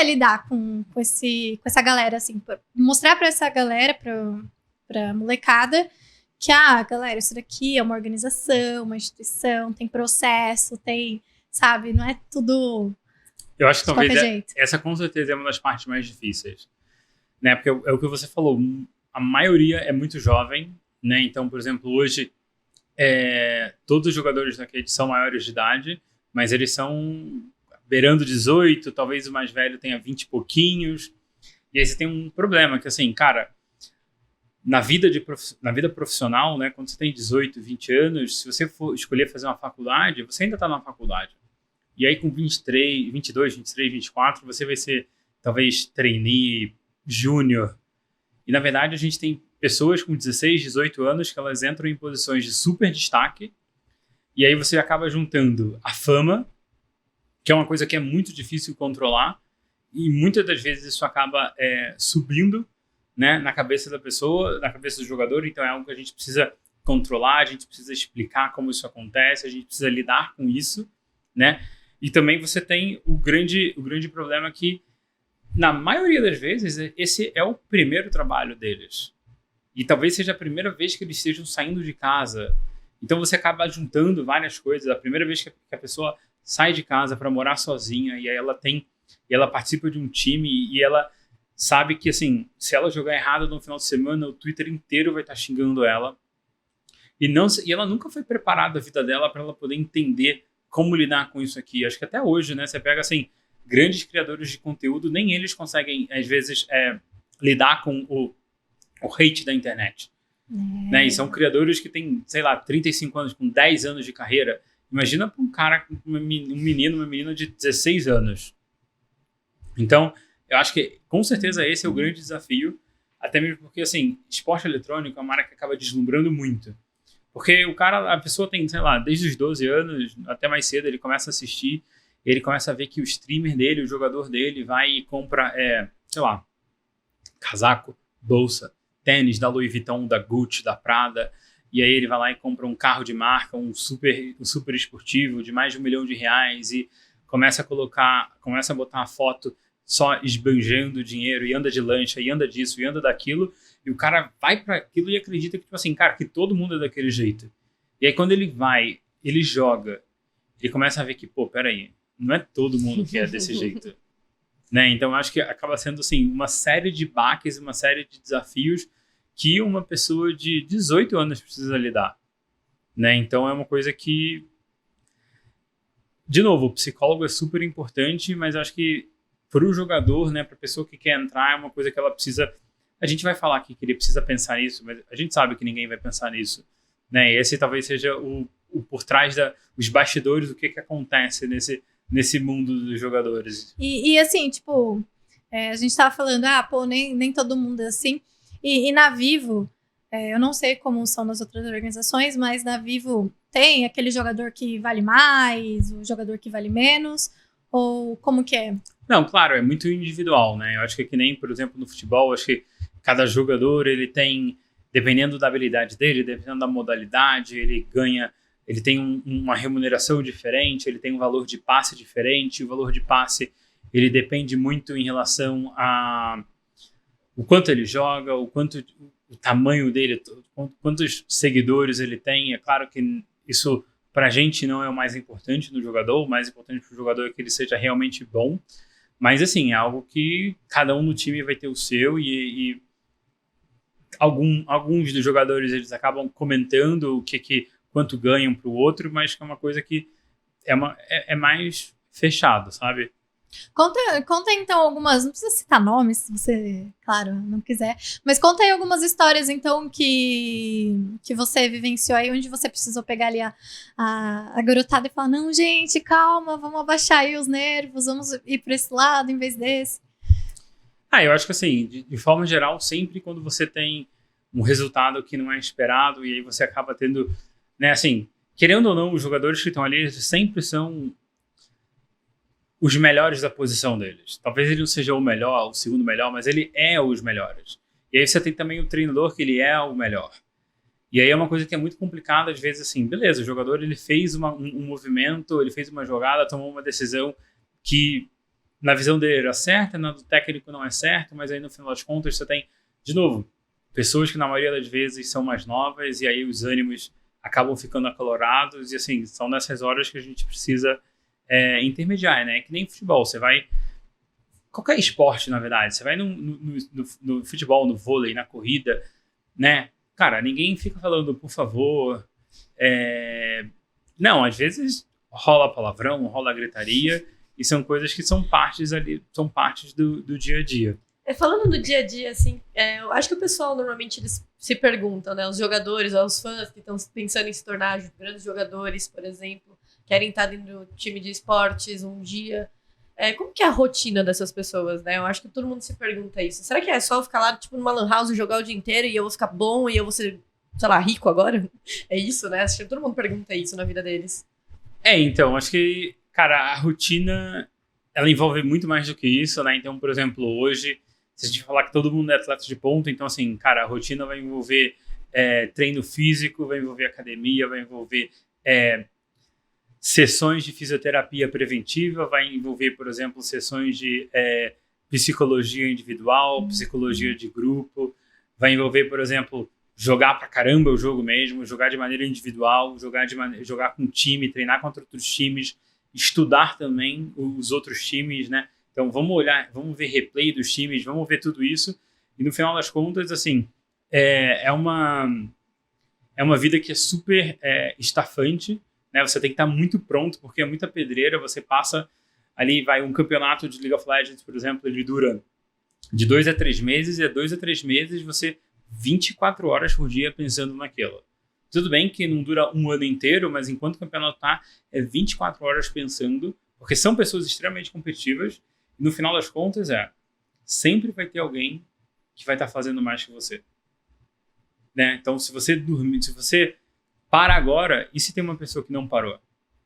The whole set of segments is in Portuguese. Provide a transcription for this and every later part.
é lidar com essa galera, assim, mostrar pra essa galera, pra molecada, que, galera, isso daqui é uma organização, uma instituição, tem processo, tem, sabe, não é tudo eu acho que de talvez qualquer jeito. essa com certeza é uma das partes mais difíceis, né? Porque é o que você falou, a maioria é muito jovem, né? Então, por exemplo, hoje todos os jogadores da rede são maiores de idade, mas eles são beirando 18, talvez o mais velho tenha 20 e pouquinhos. E aí você tem um problema, que assim, cara, na vida profissional, né, quando você tem 18, 20 anos, se você for escolher fazer uma faculdade, você ainda está na faculdade. E aí com 23, 22, 23, 24, você vai ser talvez trainee, júnior. E na verdade a gente tem pessoas com 16, 18 anos que elas entram em posições de super destaque, e aí você acaba juntando a fama, que é uma coisa que é muito difícil controlar, e muitas das vezes isso acaba subindo, né, na cabeça da pessoa, na cabeça do jogador. Então é algo que a gente precisa controlar, a gente precisa explicar como isso acontece, a gente precisa lidar com isso, né? E também você tem o grande problema que, na maioria das vezes, esse é o primeiro trabalho deles. E talvez seja a primeira vez que eles estejam saindo de casa. Então você acaba juntando várias coisas. A primeira vez que a pessoa sai de casa para morar sozinha, e aí ela participa de um time, e ela sabe que, assim, se ela jogar errado no final de semana, o Twitter inteiro vai estar xingando ela. E ela nunca foi preparada a vida dela para ela poder entender como lidar com isso aqui. Acho que até hoje, né, você pega, assim, grandes criadores de conteúdo, nem eles conseguem, às vezes, lidar com o hate da internet. Né? E são criadores que têm, sei lá, 35 anos, com 10 anos de carreira. Imagina para um cara, uma menina de 16 anos. Então, eu acho que, com certeza, esse é o grande desafio, até mesmo porque, assim, esporte eletrônico é uma área que acaba deslumbrando muito. Porque a pessoa tem, sei lá, desde os 12 anos, até mais cedo, ele começa a assistir, ele começa a ver que o streamer dele, o jogador dele, vai e compra, sei lá, casaco, bolsa, tênis da Louis Vuitton, da Gucci, da Prada, e aí ele vai lá e compra um carro de marca, um super esportivo de mais de R$1 milhão, e começa a botar a foto só esbanjando dinheiro, e anda de lancha, e anda disso, e anda daquilo, e o cara vai para aquilo e acredita que, tipo assim, cara, que todo mundo é daquele jeito. E aí quando ele vai, ele joga, ele começa a ver que, pô, peraí, não é todo mundo que é desse jeito. Né? Então eu acho que acaba sendo, assim, uma série de baques, uma série de desafios que uma pessoa de 18 anos precisa lidar. Né? Então é uma coisa que, de novo, o psicólogo é super importante, mas eu acho que para o jogador, né, para a pessoa que quer entrar, é uma coisa que ela precisa... A gente vai falar aqui que ele precisa pensar nisso, mas a gente sabe que ninguém vai pensar nisso. Né? E esse talvez seja o por trás os bastidores, o que acontece nesse mundo dos jogadores. E assim, tipo, a gente tava falando, nem todo mundo é assim. E na Vivo, eu não sei como são nas outras organizações, mas na Vivo tem aquele jogador que vale mais, o jogador que vale menos, ou como que é? Não, claro, é muito individual, né? Eu acho que nem, por exemplo, no futebol, acho que cada jogador, ele tem, dependendo da habilidade dele, dependendo da modalidade, ele tem uma remuneração diferente, ele tem um valor de passe diferente. O valor de passe, ele depende muito em relação a o quanto ele joga, o tamanho dele, quantos seguidores ele tem. É claro que isso, pra gente, não é o mais importante no jogador. O mais importante pro jogador é que ele seja realmente bom. Mas, assim, é algo que cada um no time vai ter o seu, e alguns dos jogadores, eles acabam comentando quanto ganham pro outro, mas que é uma coisa que é mais fechado, sabe? Conta então algumas, não precisa citar nomes, se você, claro, não quiser, mas conta aí algumas histórias então que você vivenciou aí, onde você precisou pegar ali a garotada e falar, não, gente, calma, vamos abaixar aí os nervos, vamos ir para esse lado em vez desse. Eu acho que, assim, de forma geral, sempre quando você tem um resultado que não é esperado, e aí você acaba tendo, né, assim, querendo ou não, os jogadores que estão ali, eles sempre são os melhores da posição deles. Talvez ele não seja o melhor, o segundo melhor, mas ele é os melhores. E aí você tem também o treinador, que ele é o melhor. E aí é uma coisa que é muito complicada, às vezes, assim, beleza, o jogador, ele fez um movimento, ele fez uma jogada, tomou uma decisão que na visão dele era certa, na do técnico não é certo, mas aí no final das contas você tem, de novo, pessoas que na maioria das vezes são mais novas e aí os ânimos acabam ficando acalorados e assim, são nessas horas que a gente precisa intermediar, né? Que nem futebol, você vai... Qualquer esporte, na verdade, você vai no futebol, no vôlei, na corrida, né? Cara, ninguém fica falando, por favor... Não, às vezes rola palavrão, rola gritaria, e são coisas que são partes do dia a dia. Falando do dia a dia, assim, eu acho que o pessoal normalmente eles se perguntam, né? Os jogadores, os fãs que estão pensando em se tornar grandes jogadores, por exemplo, querem estar dentro do time de esportes um dia. Como que é a rotina dessas pessoas, né? Eu acho que todo mundo se pergunta isso. Será que é só ficar lá, tipo, numa lan house e jogar o dia inteiro e eu vou ficar bom e eu vou ser, sei lá, rico agora? É isso, né? Acho que todo mundo pergunta isso na vida deles. Então, acho que, cara, a rotina, ela envolve muito mais do que isso, né? Então, por exemplo, hoje, se a gente falar que todo mundo é atleta de ponta, então, assim, cara, a rotina vai envolver treino físico, vai envolver academia, vai envolver sessões de fisioterapia preventiva, vai envolver, por exemplo, sessões de psicologia individual, psicologia de grupo, vai envolver, por exemplo, jogar pra caramba o jogo mesmo, jogar de maneira individual, jogar com time, treinar contra outros times, estudar também os outros times, né? Então vamos ver replay dos times, vamos ver tudo isso. E no final das contas, assim, é uma vida que é super estafante, né? Você tem que estar muito pronto, porque é muita pedreira. Você passa ali, um campeonato de League of Legends, por exemplo, ele dura de 2 a 3 meses, e 2 a 3 meses você 24 horas por dia pensando naquilo. Tudo bem que não dura um ano inteiro, mas enquanto o campeonato é 24 horas pensando, porque são pessoas extremamente competitivas, e no final das contas sempre vai ter alguém que vai estar fazendo mais que você. Né? Então, se você para agora, e se tem uma pessoa que não parou?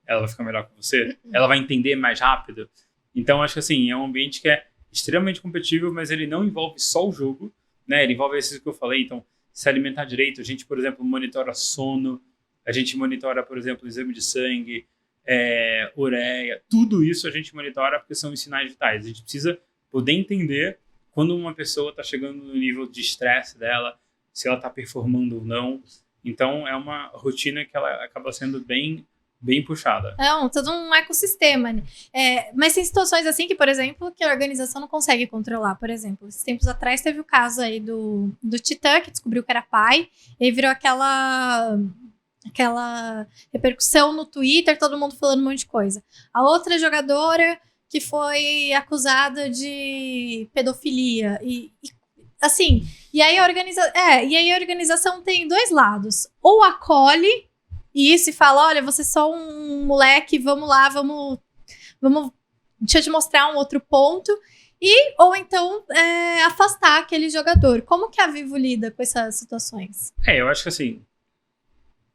Ela vai ficar melhor que você? Ela vai entender mais rápido? Então, acho que assim, é um ambiente que é extremamente competitivo, mas ele não envolve só o jogo, né? Ele envolve isso que eu falei. Então, se alimentar direito, a gente, por exemplo, monitora sono, a gente monitora, por exemplo, exame de sangue, ureia, tudo isso a gente monitora porque são os sinais vitais. A gente precisa poder entender quando uma pessoa está chegando no nível de estresse dela, se ela está performando ou não. Então, é uma rotina que ela acaba sendo bem puxada. Todo um ecossistema. Né? Mas tem situações assim que, por exemplo, que a organização não consegue controlar. Por exemplo, esses tempos atrás teve o caso aí do Titã, que descobriu que era pai, e aí virou aquela repercussão no Twitter, todo mundo falando um monte de coisa. A outra jogadora que foi acusada de pedofilia assim, e aí a organização tem dois lados. Ou acolhe isso e fala, olha, você é só um moleque, vamos lá, vamos deixa eu te mostrar um outro ponto. Ou então afastar aquele jogador. Como que a Vivo lida com essas situações? Eu acho que assim,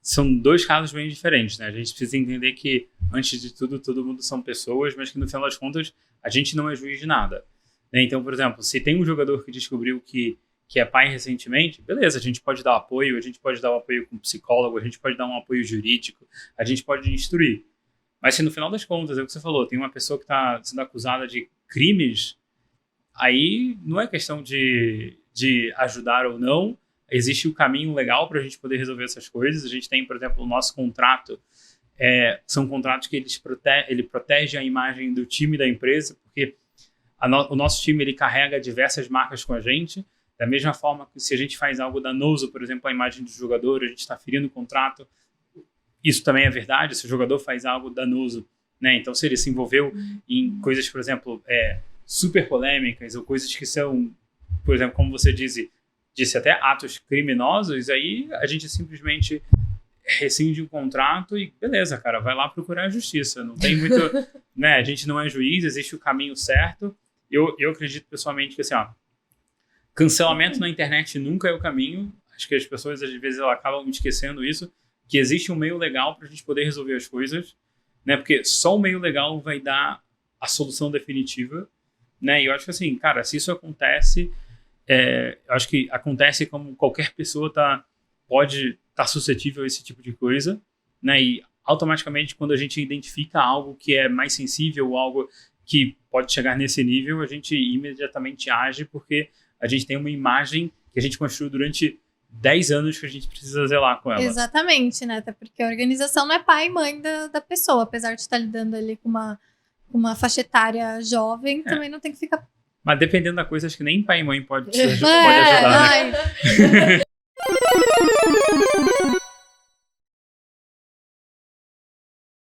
são dois casos bem diferentes, né? A gente precisa entender que, antes de tudo, todo mundo são pessoas, mas que no final das contas, a gente não é juiz de nada. Então, por exemplo, se tem um jogador que descobriu que é pai recentemente, beleza, a gente pode dar apoio, a gente pode dar um apoio com psicólogo, a gente pode dar um apoio jurídico, a gente pode instruir. Mas se no final das contas, é o que você falou, tem uma pessoa que está sendo acusada de crimes, aí não é questão de ajudar ou não, existe o caminho legal para a gente poder resolver essas coisas. A gente tem, por exemplo, o nosso contrato, são contratos que ele protege a imagem do time da empresa, porque o nosso time ele carrega diversas marcas com a gente, da mesma forma que se a gente faz algo danoso, por exemplo, a imagem do jogador, a gente está ferindo o contrato. Isso também é verdade, se o jogador faz algo danoso, né? Então, se ele se envolveu em coisas, por exemplo, super polêmicas, ou coisas que são, por exemplo, como você disse até atos criminosos, aí a gente simplesmente rescinde o contrato e beleza, cara, vai lá procurar a justiça. Não tem muito, né? A gente não é juiz, existe o caminho certo. Eu acredito pessoalmente que assim, cancelamento na internet nunca é o caminho. Acho que as pessoas, às vezes, elas acabam esquecendo isso, que existe um meio legal para a gente poder resolver as coisas, né? Porque só o meio legal vai dar a solução definitiva, né? E eu acho que assim, cara, se isso acontece, eu acho que acontece como qualquer pessoa pode estar suscetível a esse tipo de coisa, né? E automaticamente, quando a gente identifica algo que é mais sensível, algo que pode chegar nesse nível, a gente imediatamente age porque a gente tem uma imagem que a gente construiu durante 10 anos que a gente precisa zelar com ela. Exatamente, né? Até porque a organização não é pai e mãe da pessoa, apesar de estar lidando ali com uma faixa etária jovem, também não tem que ficar... Mas dependendo da coisa, acho que nem pai e mãe pode ajudar, né? Ai.